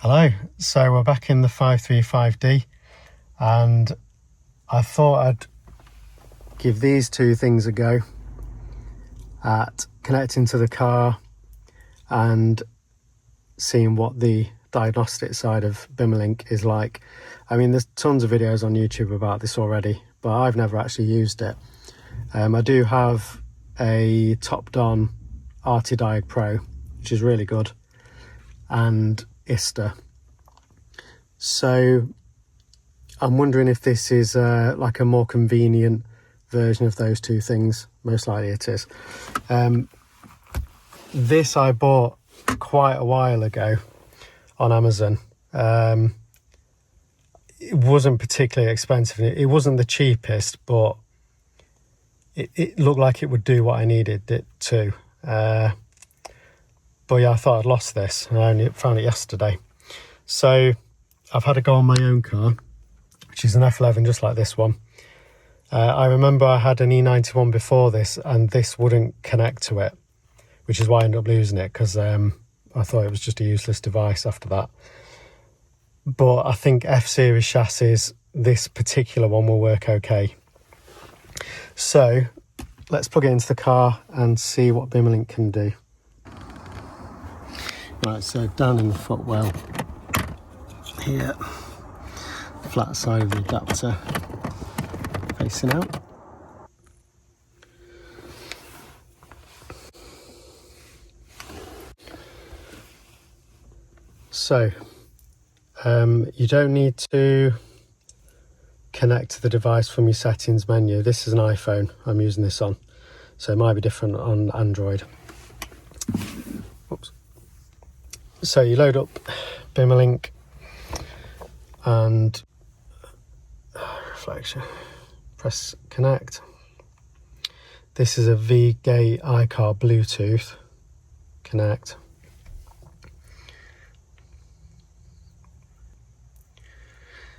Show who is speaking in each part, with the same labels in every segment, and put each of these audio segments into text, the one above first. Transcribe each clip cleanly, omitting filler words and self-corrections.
Speaker 1: Hello, so we're back in the 535D and I thought I'd give these two things a go at connecting to the car and seeing what the diagnostic side of Bimmerlink is like. I mean, there's tons of videos on YouTube about this already, but I've never actually used it. I do have a top-on RT-Diag Pro, which is really good, and ISTA. So I'm wondering if this is like a more convenient version of those two things. Most likely it is. This I bought quite a while ago on Amazon. It wasn't particularly expensive. It wasn't the cheapest, but it looked like it would do what I needed it to. But yeah, I thought I'd lost this and I only found it yesterday. So I've had a go on my own car, which is an F11 just like this one. I remember I had an E91 before this and this wouldn't connect to it, which is why I ended up losing it, because I thought it was just a useless device after that. But I think F-Series chassis, this particular one will work okay. So let's plug it into the car and see what Bimmerlink can do. Right, so down in the footwell here, flat side of the adapter facing out. So you don't need to connect to the device from your settings menu. This is an iPhone I'm using this on, so it might be different on Android. Oops. So you load up Bimmerlink and reflection, press connect. This is a Vgate iCar Bluetooth. Connect.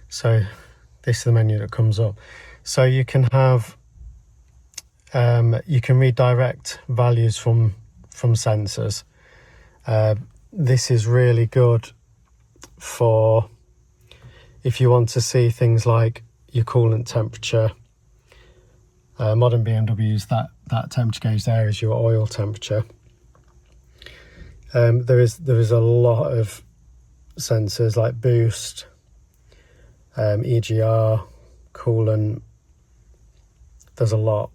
Speaker 1: So this is the menu that comes up. So you can have you can redirect values from sensors. This is really good for if you want to see things like your coolant temperature. Modern BMWs, that temperature gauge there is your oil temperature. There is a lot of sensors like boost, EGR, coolant. There's a lot,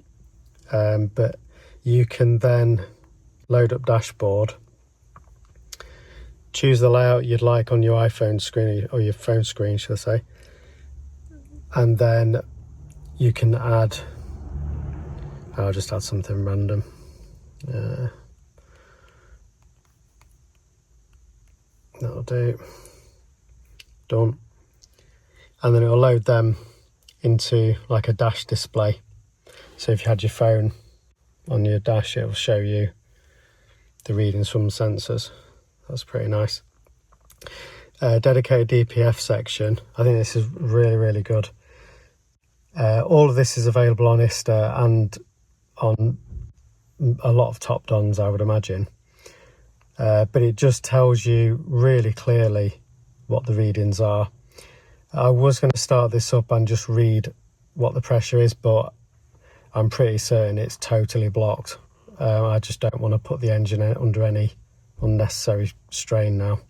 Speaker 1: but you can then load up dashboard, choose the layout you'd like on your iPhone screen, or your phone screen should I say, and then you can add, I'll just add something random. That'll do. Done. And then it'll load them into like a dash display. So if you had your phone on your dash, it'll show you the readings from the sensors. That's pretty nice. Dedicated DPF section. I think this is really, really good. All of this is available on ISTA and on a lot of top dons, I would imagine. But it just tells you really clearly what the readings are. I was going to start this up and just read what the pressure is, but I'm pretty certain it's totally blocked. I just don't want to put the engine under any unnecessary strain now.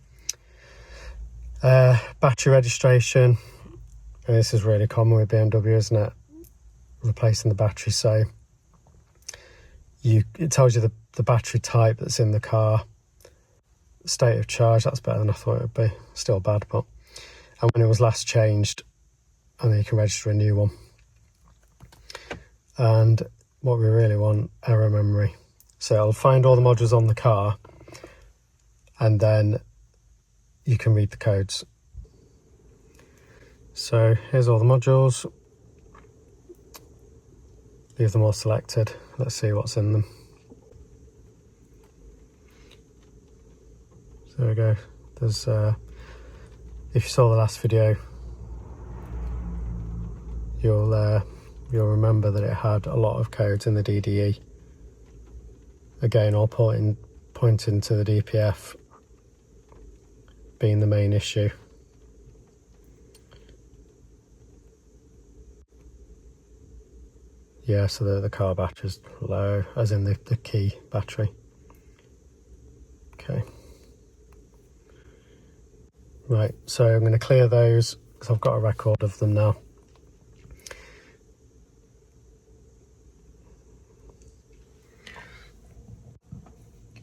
Speaker 1: Battery registration. And this is really common with BMW, isn't it? Replacing the battery. So it tells you the battery type that's in the car. State of charge, that's better than I thought it would be. Still bad, but... and when it was last changed, and then you can register a new one. And what we really want, error memory. So it'll find all the modules on the car, and then you can read the codes. So here's all the modules. Leave them all selected. Let's see what's in them. So there we go. There's if you saw the last video, you'll remember that it had a lot of codes in the DDE. Again, all pointing to the DPF. being the main issue. Yeah, so the car battery's low, as in the key battery. Okay. Right, so I'm going to clear those because I've got a record of them now.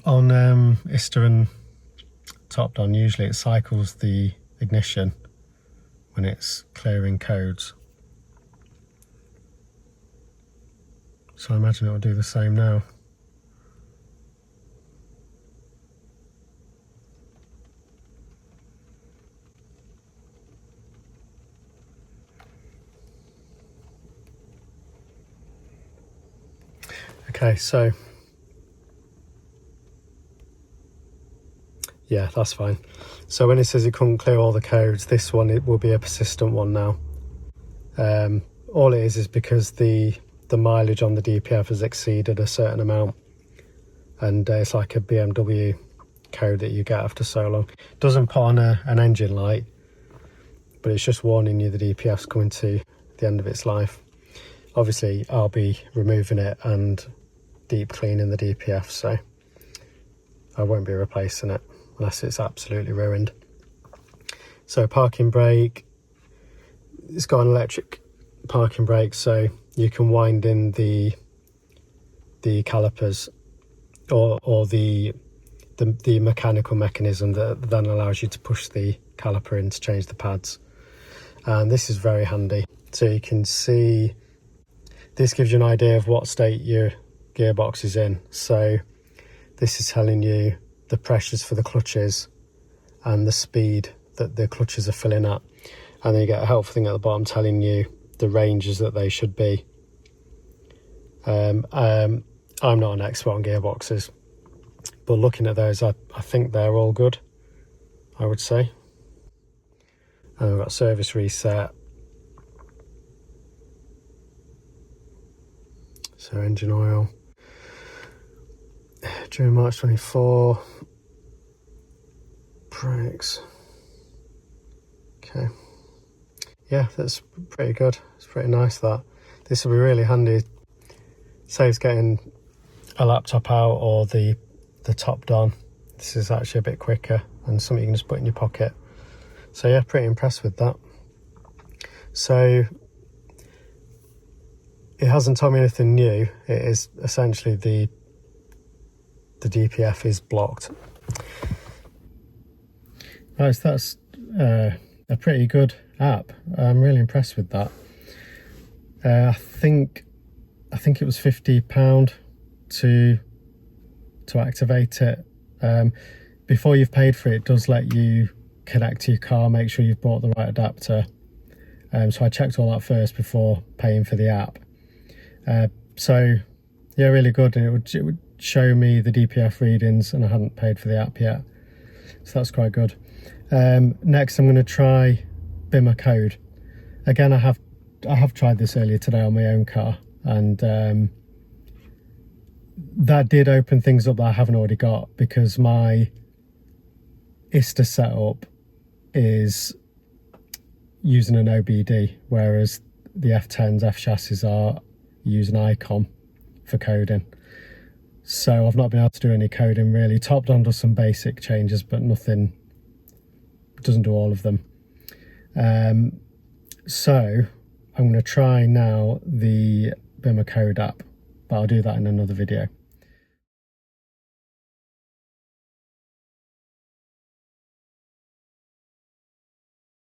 Speaker 1: On Ista and Top Don, usually it cycles the ignition when it's clearing codes. So I imagine it will do the same now. Okay, so yeah, that's fine. So when it says it couldn't clear all the codes, this one, it will be a persistent one now. All it is because the mileage on the DPF has exceeded a certain amount, and it's like a BMW code that you get after so long. It doesn't put on an engine light, but it's just warning you the DPF's coming to the end of its life. Obviously, I'll be removing it and deep cleaning the DPF, so I won't be replacing it unless it's absolutely ruined. So parking brake, it's got an electric parking brake, so you can wind in the calipers or the mechanical mechanism that then allows you to push the caliper in to change the pads. And this is very handy. So you can see, this gives you an idea of what state your gearbox is in. So this is telling you the pressures for the clutches and the speed that the clutches are filling at. And then you get a helpful thing at the bottom telling you the ranges that they should be. I'm not an expert on gearboxes, but looking at those, I think they're all good, I would say. And we've got service reset. So engine oil. During March 24. Brakes. Okay. Yeah, that's pretty good. It's pretty nice that. This will be really handy. Saves getting a laptop out or the top down. This is actually a bit quicker and something you can just put in your pocket. So yeah, pretty impressed with that. So it hasn't told me anything new. It is essentially the DPF is blocked. Right, so that's a pretty good app. I'm really impressed with that. I think it was £50 to activate it. Before you've paid for it, it does let you connect to your car, make sure you've bought the right adapter. So I checked all that first before paying for the app. So yeah, really good. And it would show me the DPF readings, and I hadn't paid for the app yet, so that's quite good. Next I'm going to try Bimmer code. Again, I have tried this earlier today on my own car, and that did open things up that I haven't already got, because my Ista setup is using an OBD, whereas the F10s, F chassis are using iCar for coding. So I've not been able to do any coding really. Top Don does some basic changes, but nothing, doesn't do all of them. So I'm going to try now the Bimmer code app, but I'll do that in another video.